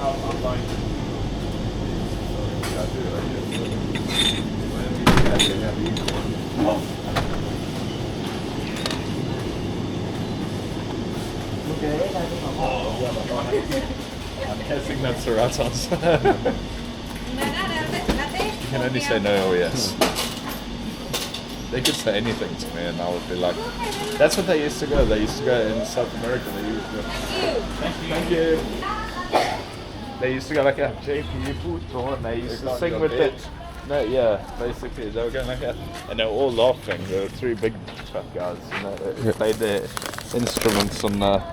I'm buying. I'm guessing that's the ratons. You can only say no or yes. They could say anything to me and I would be like, that's what they used to go. They used to go in South America. They used to go, thank you. They used to go like a JP Puto and they used to sing with it. No, yeah, basically they were going like that, and they were all laughing. There were three big fat guys, and they played their instruments on the.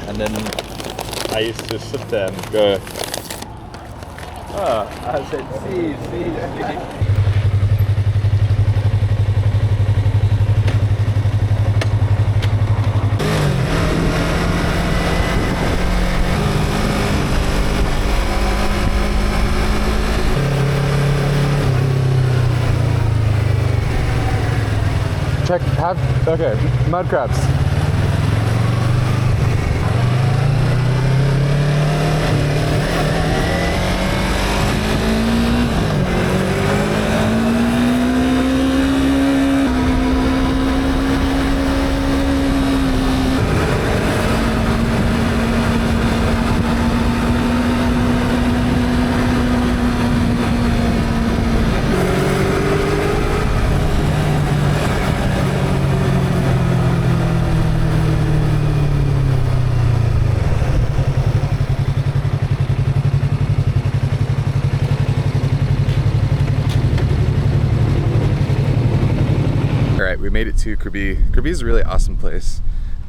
And then I used to sit there and go. Oh, I said, see. Okay, mud crabs. We made it to Krabi. Krabi is a really awesome place,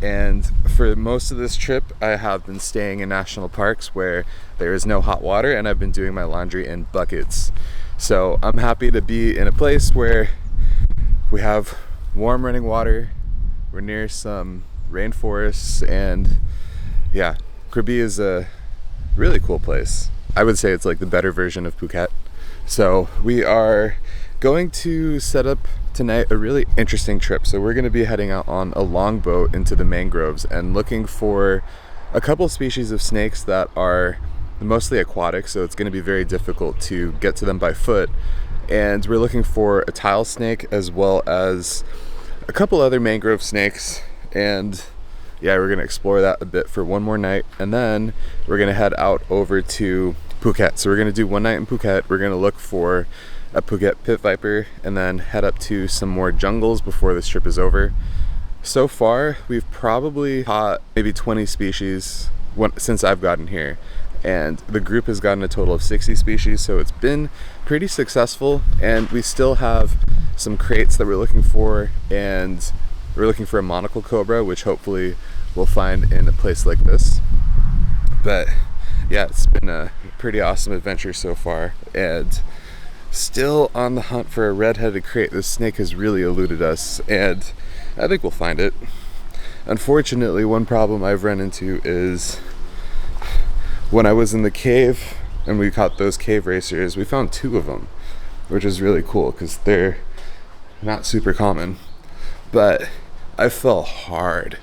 and for most of this trip I have been staying in national parks where there is no hot water, and I've been doing my laundry in buckets. So I'm happy to be in a place where we have warm running water, we're near some rainforests, and yeah, Krabi is a really cool place. I would say it's like the better version of Phuket. So we are going to set up tonight a really interesting trip. So we're going to be heading out on a longboat into the mangroves and looking for a couple species of snakes that are mostly aquatic, so it's going to be very difficult to get to them by foot. And we're looking for a tile snake as well as a couple other mangrove snakes, and yeah, we're going to explore that a bit for one more night, and then we're going to head out over to Phuket. So we're going to do one night in Phuket. We're going to look for a Phuket pit viper and then head up to some more jungles before this trip is over. So far we've probably caught maybe 20 species since I've gotten here, and the group has gotten a total of 60 species, so it's been pretty successful. And we still have some kraits that we're looking for, and we're looking for a monocle cobra, which hopefully we'll find in a place like this. But yeah, it's been a pretty awesome adventure so far, and still on the hunt for a red-headed krait. This snake has really eluded us, and I think we'll find it. Unfortunately, one problem I've run into is when I was in the cave and we caught those cave racers, we found 2 of them, which is really cool because they're not super common. But I fell hard.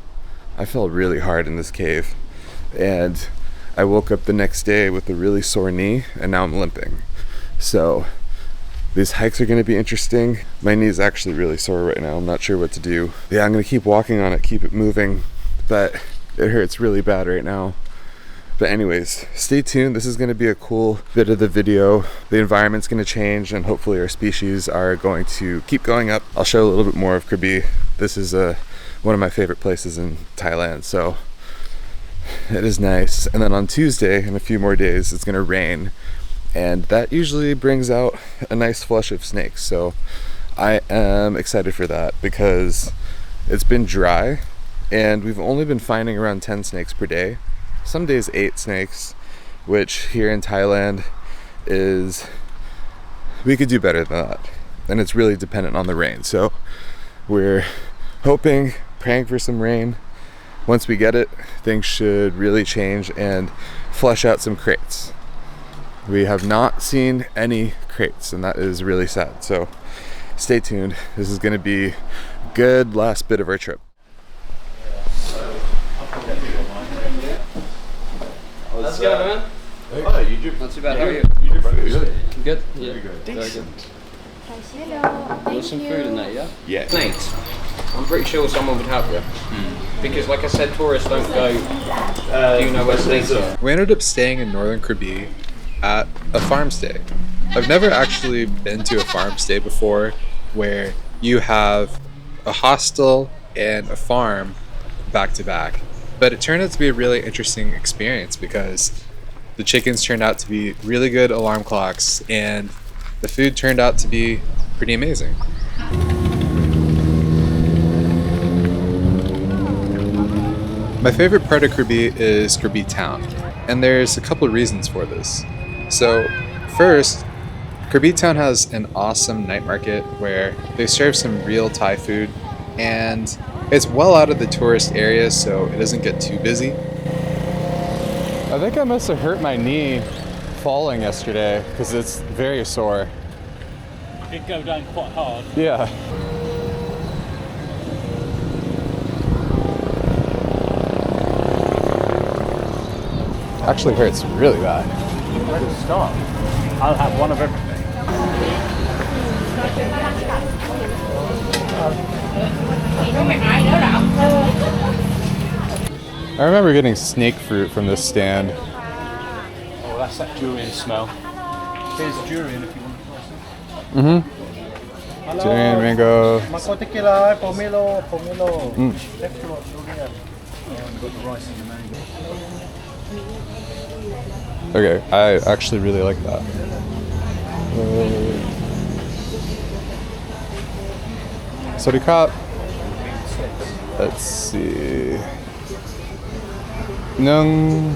I fell really hard in this cave, and I woke up the next day with a really sore knee, and now I'm limping. So these hikes are going to be interesting. My knee is actually really sore right now. I'm not sure what to do. Yeah, I'm going to keep walking on it, keep it moving, but it hurts really bad right now. But anyways, stay tuned. This is going to be a cool bit of the video. The environment's going to change, and hopefully our species are going to keep going up. I'll show a little bit more of Krabi. This is one of my favorite places in Thailand, so it is nice. And then on Tuesday, in a few more days, it's going to rain, and that usually brings out a nice flush of snakes. So I am excited for that because it's been dry and we've only been finding around 10 snakes per day. Some days 8 snakes, which here in Thailand is, we could do better than that. And it's really dependent on the rain. So we're hoping, praying for some rain. Once we get it, things should really change and flush out some kraits. We have not seen any kraits, and that is really sad. So Stay tuned. This is going to be a good last bit of our trip. How's it going, man? Oh, you do. Not too bad. How are you? You do pretty good. Good? Yeah. Very good. Very good. Hello. Want some food in there, yeah? Yeah. Nate, I'm pretty sure someone would help you. Because like I said, tourists don't go, do you know where snakes are? We ended up staying in northern Krabi at a farm stay. I've never actually been to a farm stay before where you have a hostel and a farm back to back. But it turned out to be a really interesting experience because the chickens turned out to be really good alarm clocks and the food turned out to be pretty amazing. My favorite part of Krabi is Krabi town, and there's a couple reasons for this. So first, Krabi town has an awesome night market where they serve some real Thai food, and it's well out of the tourist area so it doesn't get too busy. I think I must have hurt my knee falling yesterday because it's very sore. It did go down quite hard. Yeah. Actually hurts really bad. Where to start? I'll have one of everything. I remember getting snake fruit from this stand. Oh, that's that durian smell. Here's durian if you want to try some. Durian, mango. Makotikila, pomelo. Left durian. Got the rice and the mango. Okay, I actually really like that. Sorry, cop. Let's see. Nung.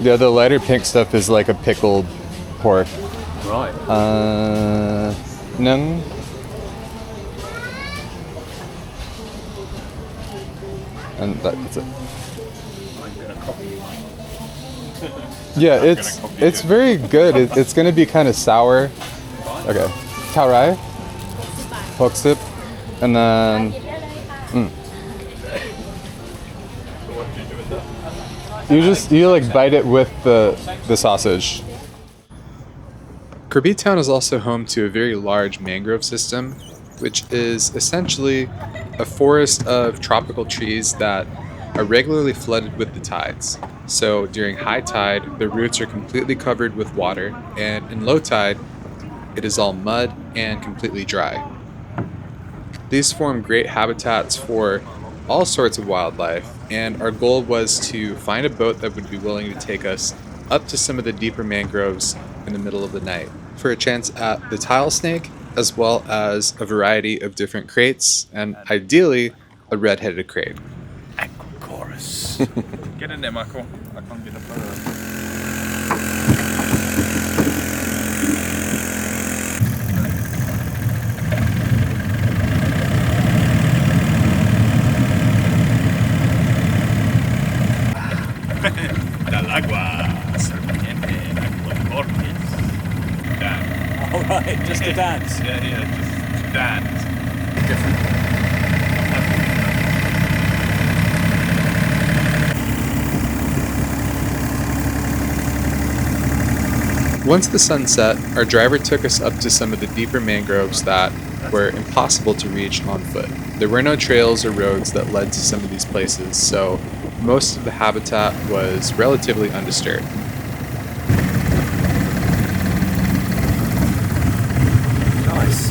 Yeah, the lighter pink stuff is like a pickled pork. Right. Nung. And that's it. Yeah, it's very good. It's gonna be kind of sour. Okay, Khao Rai, pork sip, and then you like bite it with the sausage. Krabi town is also home to a very large mangrove system, which is essentially a forest of tropical trees that are regularly flooded with the tides. So during high tide, the roots are completely covered with water, and in low tide, it is all mud and completely dry. These form great habitats for all sorts of wildlife, and our goal was to find a boat that would be willing to take us up to some of the deeper mangroves in the middle of the night for a chance at the tile snake, as well as a variety of different kraits, and ideally, a red-headed krait. Chorus. Get in there, Michael. I can't get a photo. Del agua, serpiente, corpus. Dan. All right, just a dance. Yeah, just dance. Different. Once the sun set, our driver took us up to some of the deeper mangroves that were impossible to reach on foot. There were no trails or roads that led to some of these places, so most of the habitat was relatively undisturbed. Nice.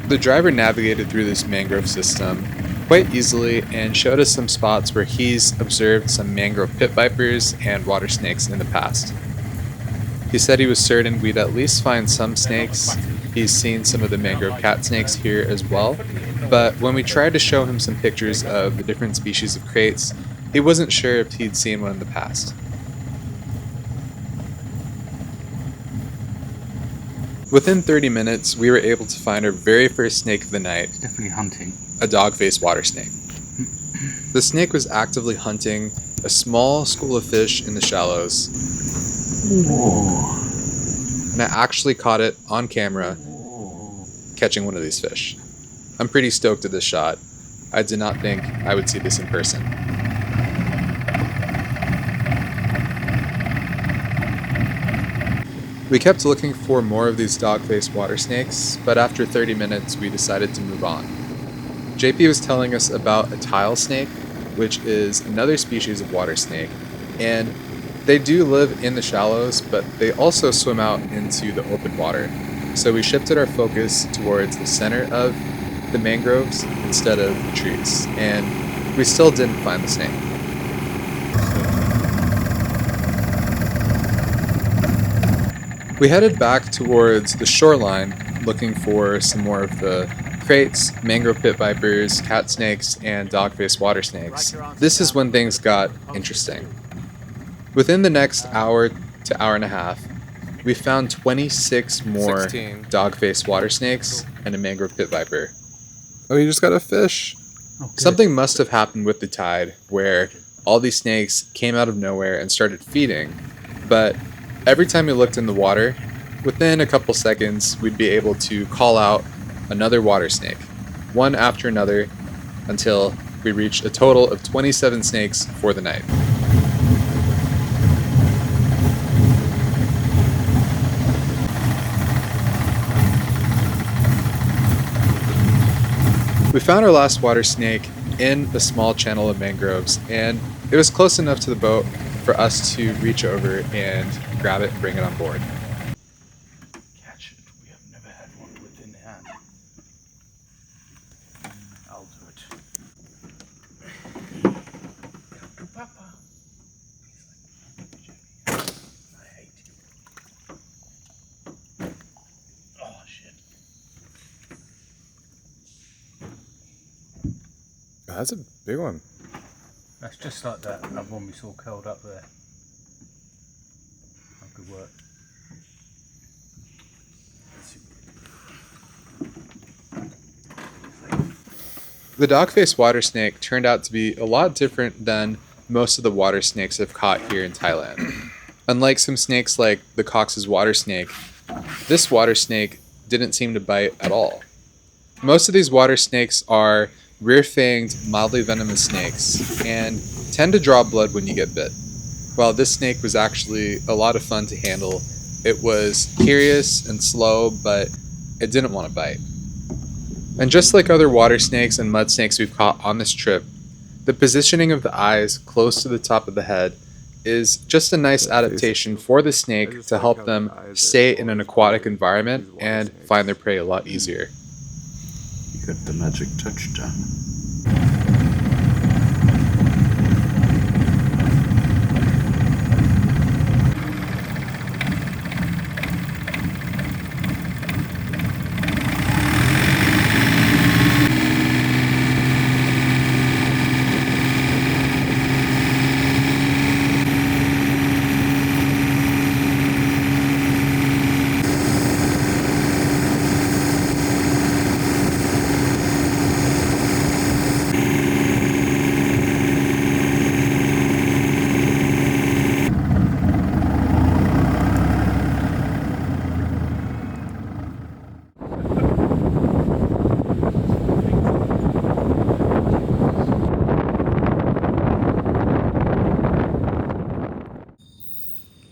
The driver navigated through this mangrove system quite easily and showed us some spots where he's observed some mangrove pit vipers and water snakes in the past. He said he was certain we'd at least find some snakes. He's seen some of the mangrove cat snakes here as well, but when we tried to show him some pictures of the different species of kraits, he wasn't sure if he'd seen one in the past. Within 30 minutes, we were able to find our very first snake of the night, It's definitely hunting. a dog-faced water snake. The snake was actively hunting a small school of fish in the shallows. And I actually caught it on camera catching one of these fish. I'm pretty stoked at this shot. I did not think I would see this in person. We kept looking for more of these dog-faced water snakes, but after 30 minutes we decided to move on. JP was telling us about a tile snake, which is another species of water snake, and they do live in the shallows, but they also swim out into the open water. So we shifted our focus towards the center of the mangroves instead of the trees, and we still didn't find the snake. We headed back towards the shoreline looking for some more of the kraits, mangrove pit vipers, cat snakes, and dog-faced water snakes. This is when things got interesting. Within the next hour to hour and a half, we found 26 more 16 dog-faced water snakes and a mangrove pit viper. Oh, you just got a fish. Oh, good. Something must have happened with the tide where all these snakes came out of nowhere and started feeding, but every time we looked in the water, within a couple seconds, we'd be able to call out another water snake, one after another, until we reached a total of 27 snakes for the night. We found our last water snake in a small channel of mangroves, and it was close enough to the boat for us to reach over and grab it and bring it on board. Catch it. We have never had one within hand. I'll do it. Come to Papa. I hate you. Oh shit. That's a big one. That's just like that other one we saw curled up there. Oh, good work. The dog-faced water snake turned out to be a lot different than most of the water snakes I've caught here in Thailand. Unlike some snakes like the Cox's water snake, this water snake didn't seem to bite at all. Most of these water snakes are rear-fanged, mildly venomous snakes, and tend to draw blood when you get bit. While this snake was actually a lot of fun to handle, it was curious and slow, but it didn't want to bite. And just like other water snakes and mud snakes we've caught on this trip, the positioning of the eyes close to the top of the head is just a nice adaptation for the snake to help them stay in an aquatic environment and find their prey a lot easier. You got the magic touch done.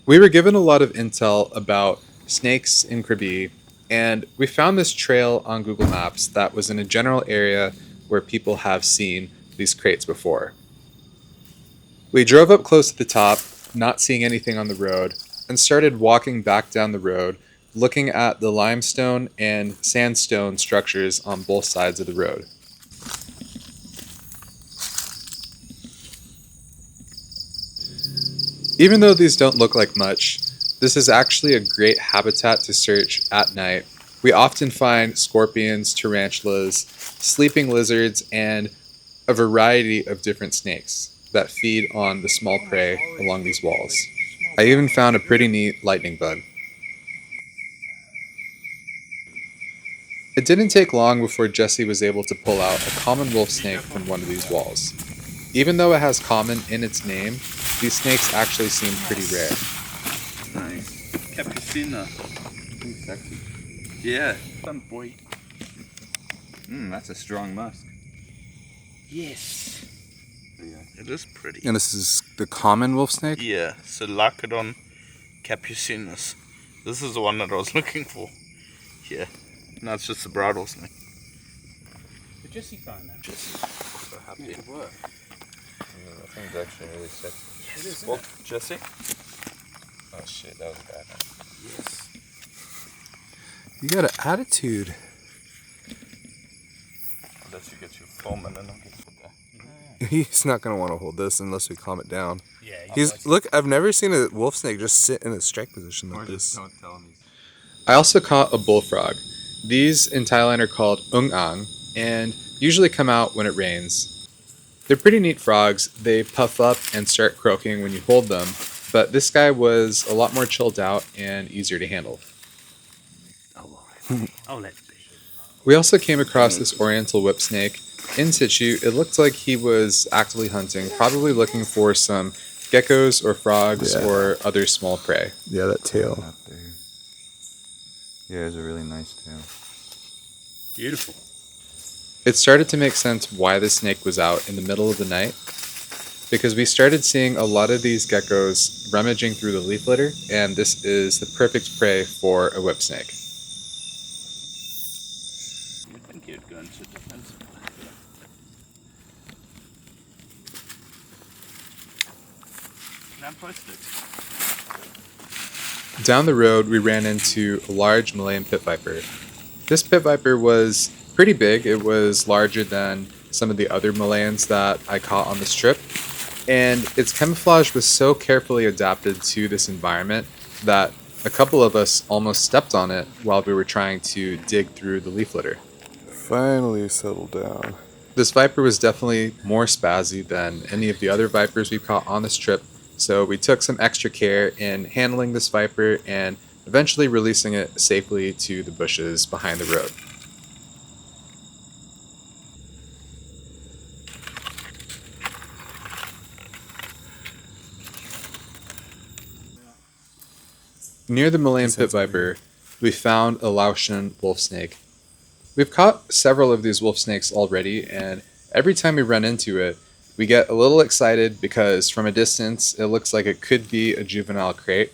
We were given a lot of intel about snakes in Krabi, and we found this trail on Google Maps that was in a general area where people have seen these kraits before. We drove up close to the top, not seeing anything on the road, and started walking back down the road, looking at the limestone and sandstone structures on both sides of the road. Even though these don't look like much, this is actually a great habitat to search at night. We often find scorpions, tarantulas, sleeping lizards, and a variety of different snakes that feed on the small prey along these walls. I even found a pretty neat lightning bug. It didn't take long before Jesse was able to pull out a common wolf snake from one of these walls. Even though it has common in its name, these snakes actually seem pretty rare. Nice. Capucina. Yeah. Fun boy. That's a strong musk. Yes. Yeah, it is pretty. And this is the common wolf snake? Yeah, Selachidon capucinus. This is the one that I was looking for. Yeah. No, it's just the bridal snake. Did Jesse find that? Just so happy. Good work. That thing's actually really sick. It is, Well, Jesse? Oh shit, that was bad. Yes. You got an attitude. Unless you get your film and then I'll get it there. He's not going to want to hold this unless we calm it down. Yeah. Look, I've never seen a wolf snake just sit in a strike position like this. Don't tell him. I also caught a bullfrog. These in Thailand are called ung ang and usually come out when it rains. They're pretty neat frogs. They puff up and start croaking when you hold them, but this guy was a lot more chilled out and easier to handle. Oh, let's be. We also came across this oriental whip snake. In situ, it looked like he was actively hunting, probably looking for some geckos or frogs or other small prey. Yeah, that tail. Yeah, it's a really nice tail. Beautiful. It started to make sense why the snake was out in the middle of the night, because we started seeing a lot of these geckos rummaging through the leaf litter, and this is the perfect prey for a whip snake. You think you'd go into defensive? Down the road, we ran into a large Malayan pit viper. This pit viper was pretty big. It was larger than some of the other Malayans that I caught on this trip. And its camouflage was so carefully adapted to this environment that a couple of us almost stepped on it while we were trying to dig through the leaf litter. Finally settled down. This viper was definitely more spazzy than any of the other vipers we caught on this trip, so we took some extra care in handling this viper and eventually releasing it safely to the bushes behind the road. Near the Malayan pit viper, we found a Laotian wolf snake. We've caught several of these wolf snakes already, and every time we run into it, we get a little excited because from a distance, it looks like it could be a juvenile Krait.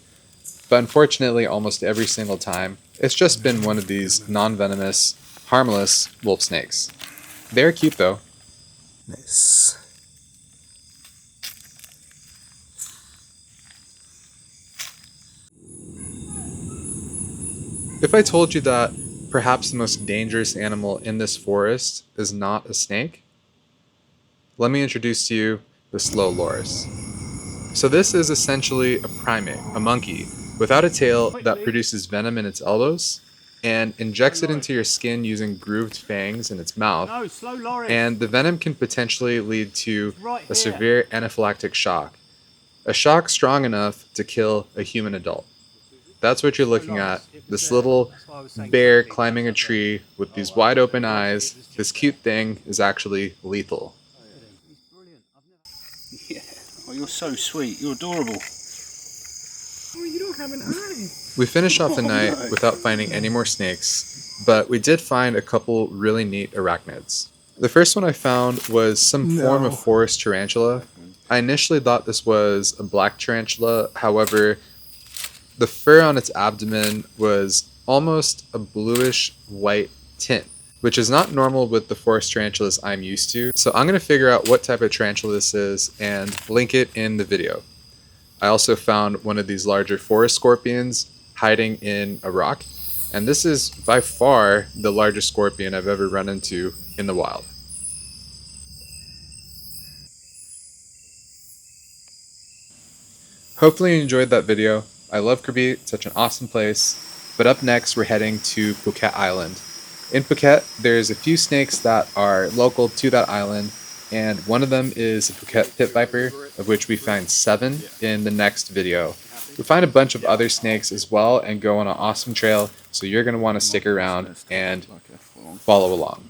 But unfortunately, almost every single time, it's just been one of these non-venomous, harmless wolf snakes. They're cute though. Nice. If I told you that perhaps the most dangerous animal in this forest is not a snake, let me introduce to you the slow loris. So this is essentially a primate, a monkey, without a tail that produces venom in its elbows and injects it into your skin using grooved fangs in its mouth. And the venom can potentially lead to a severe anaphylactic shock, a shock strong enough to kill a human adult. That's what you're looking at, this little bear climbing a tree with these wide open eyes. This cute thing is actually lethal. Yeah. Oh, you're so sweet. You're adorable. Oh, you don't have an eye. We finished off the night without finding any more snakes, but we did find a couple really neat arachnids. The first one I found was some form of forest tarantula. I initially thought this was a black tarantula, however, the fur on its abdomen was almost a bluish white tint, which is not normal with the forest tarantulas I'm used to. So I'm going to figure out what type of tarantula this is and link it in the video. I also found one of these larger forest scorpions hiding in a rock, and this is by far the largest scorpion I've ever run into in the wild. Hopefully you enjoyed that video. I love Krabi, it's such an awesome place. But up next, we're heading to Phuket Island. In Phuket, there's a few snakes that are local to that island, and one of them is a Phuket pit viper, of which we find 7 in the next video. We find a bunch of other snakes as well and go on an awesome trail, so you're going to want to stick around and follow along.